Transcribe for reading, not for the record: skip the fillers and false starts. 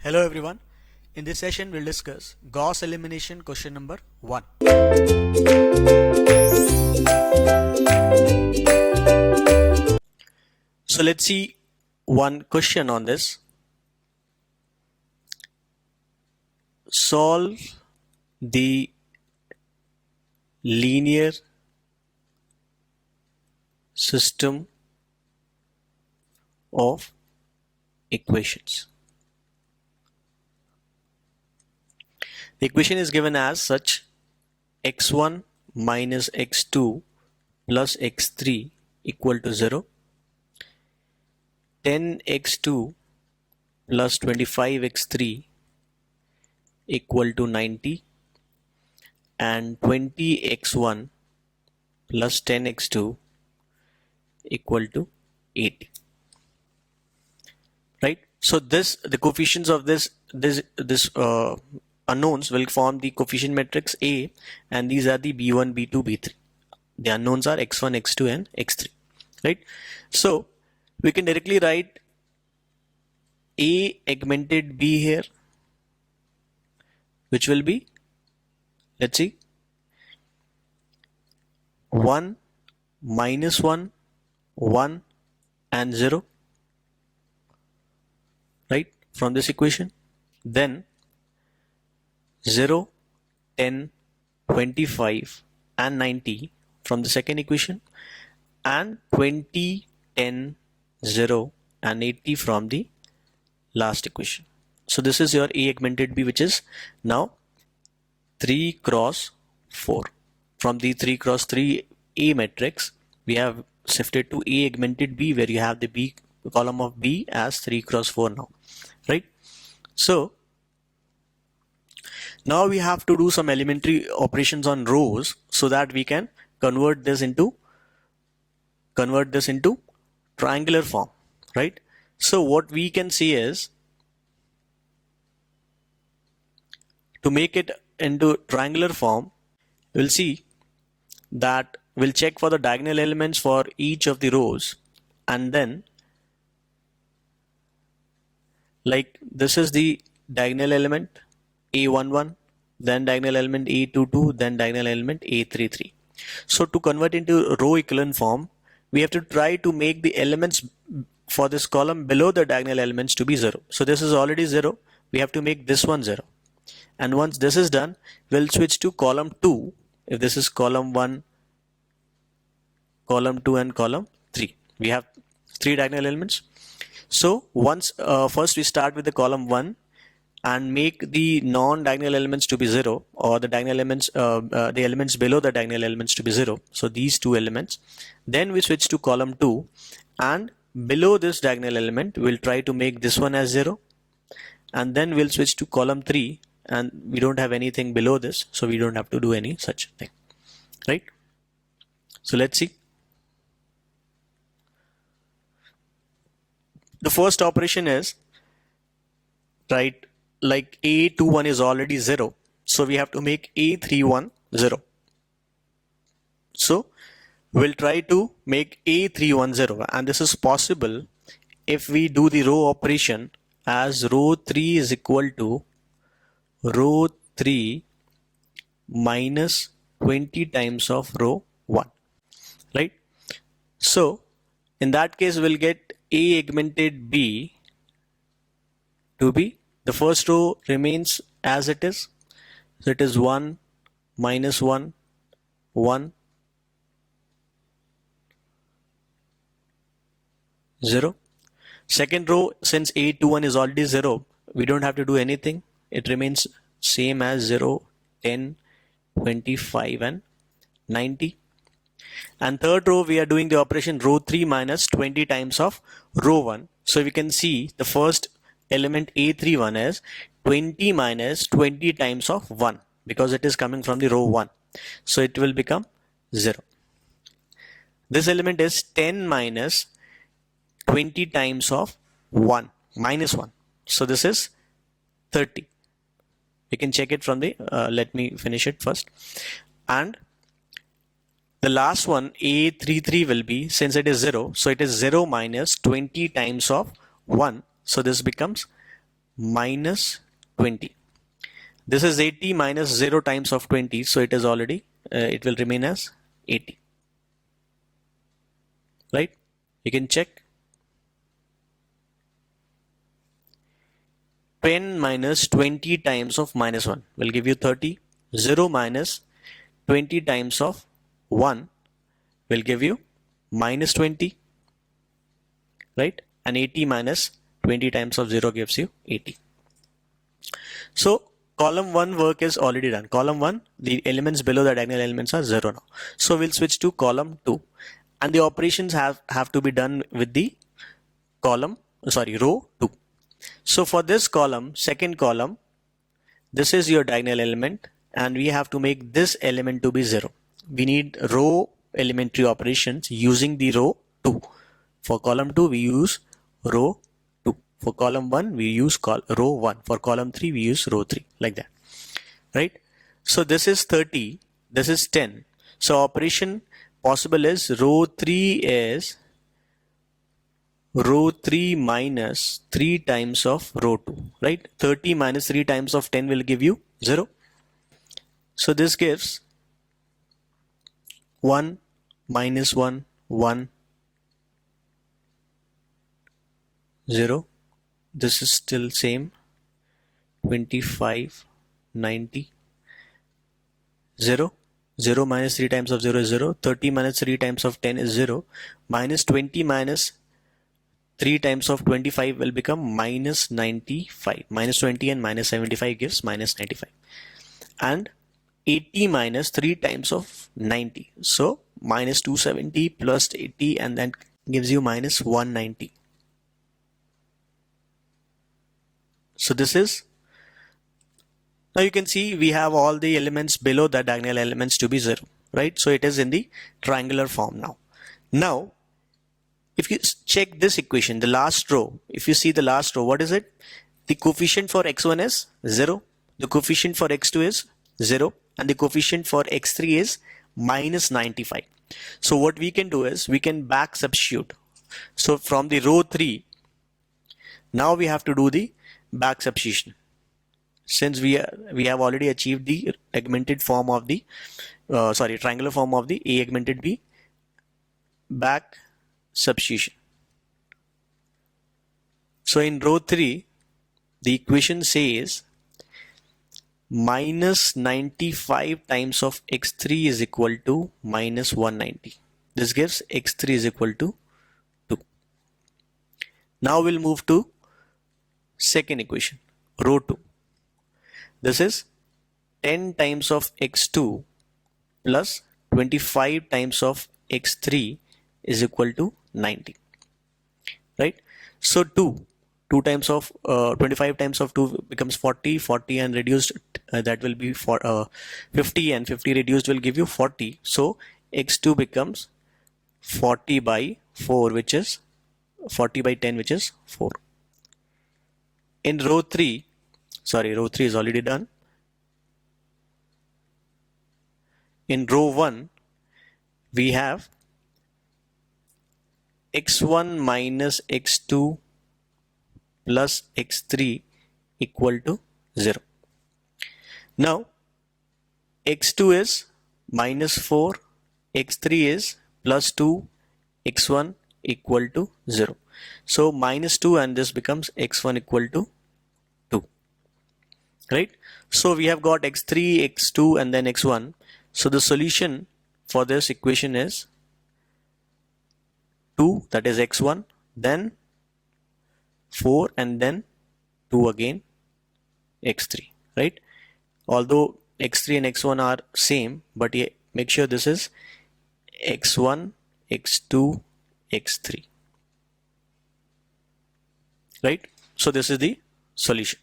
Hello everyone. In this session we'll discuss Gauss elimination question number 1. So let's see one question on this. Solve the linear system of equations. The equation is given as such: x1 minus x2 plus x3 equal to 0, 10x2 plus 25x3 equal to 90, and 20x1 plus 10x2 equal to 80. Right? So the coefficients of this unknowns will form the coefficient matrix A, and these are the B1, B2, B3. The unknowns are x1, x2 and x3. Right? So we can directly write A augmented B here, which will be, let's see, 1, minus 1, 1 and 0, right, from this equation. Then 0, 10, 25 and 90 from the second equation, and 20, 10, 0 and 80 from the last equation. So this is your A augmented B, which is now 3 cross 4. From the 3 cross 3 A matrix, we have shifted to A augmented B, where you have the B column of B as 3 cross 4 now, right? So now we have to do some elementary operations on rows so that we can convert this into triangular form, right? So what we can see is, to make it into triangular form, we'll see that we'll check for the diagonal elements for each of the rows, and then, like, this is the diagonal element A11, then diagonal element A22, then diagonal element A33. So to convert into row echelon form, we have to try to make the elements for this column below the diagonal elements to be 0. So this is already 0. We have to make this one 0. And once this is done, we'll switch to column 2. If this is column 1, column 2 and column 3. We have 3 diagonal elements. So once first we start with the column 1 and make the non-diagonal elements to be 0, or the diagonal elements, the elements below the diagonal elements to be 0. So these two elements. Then we switch to column 2, and below this diagonal element, we'll try to make this one as 0. And then we'll switch to column 3, and we don't have anything below this, so we don't have to do any such thing, right? So let's see. The first operation is, right, like A21 is already 0, so we have to make A31 0. So we'll try to make A31 0, and this is possible if we do the row operation as row 3 is equal to row 3 minus 20 times of row 1, right? So in that case, we'll get A augmented B to be, the first row remains as it is. So it is 1, minus 1, 1, 0. Second row, since A21 is already 0, we don't have to do anything. It remains same as 0, 10, 25 and 90. And third row, we are doing the operation row 3 minus 20 times of row 1. So we can see the first element A31 is 20 minus 20 times of 1, because it is coming from the row 1. So it will become 0. This element is 10 minus 20 times of 1, minus 1. So this is 30. We can check it from the, let me finish it first. And the last one, A33, will be, since it is 0, so it is 0 minus 20 times of 1. So this becomes minus 20. This is 80 minus 0 times of 20, so it is already, it will remain as 80. Right? You can check. 10 minus 20 times of minus 1 will give you 30. 0 minus 20 times of 1 will give you minus 20. Right? And 80 minus 20 times of 0 gives you 80. So column 1 work is already done. Column 1, the elements below the diagonal elements are 0 now. So we'll switch to column 2. And the operations have to be done with the row 2. So for this column, second column, this is your diagonal element, and we have to make this element to be 0. We need row elementary operations using the row 2. For column 2, we use row 2. For column 1, we use row 1. For column 3, we use row 3, like that. Right? So this is 30, this is 10. So operation possible is row 3 minus 3 times of row 2, right? 30 minus 3 times of 10 will give you 0. So this gives 1 minus 1, 1, 0. This is still same. 25, 90, 0. 0 minus 3 times of 0 is 0. 30 minus 3 times of 10 is 0. Minus 20 minus 3 times of 25 will become minus 95. Minus 20 and minus 75 gives minus 95. And 80 minus 3 times of 90. So minus 270 plus 80, and then gives you minus 190. So this is, now you can see we have all the elements below the diagonal elements to be 0, right? So it is in the triangular form now. Now, if you check this equation, the last row, if you see the last row, what is it? The coefficient for x1 is 0, the coefficient for x2 is 0, and the coefficient for x3 is minus 95. So what we can do is we can back substitute. So from the row 3, now we have to do the back substitution. Since we have already achieved the augmented form of the triangular form of the A augmented B, back substitution. So in row 3, the equation says minus 95 times of x3 is equal to minus 190. This gives x3 is equal to 2. Now we'll move to second equation, row 2. This is 10 times of x2 plus 25 times of x3 is equal to 90, right? So 2 times of 25 times of 2 becomes 40, 40 and reduced, that will be 50, and 50 reduced will give you 40. So x2 becomes 40 by 4, which is 40 by 10, which is 4. In row 3 is already done. In row 1, we have x1 minus x2 plus x3 equal to 0. Now x2 is minus 4, x3 is plus 2, x1 equal to 0. So minus 2, and this becomes x1 equal to 2, right? So we have got x3, x2 and then x1. So the solution for this equation is 2, that is x1, then 4 and then 2 again x3, right? Although x3 and x1 are same, but make sure this is x1, x2, x3, right? So this is the solution.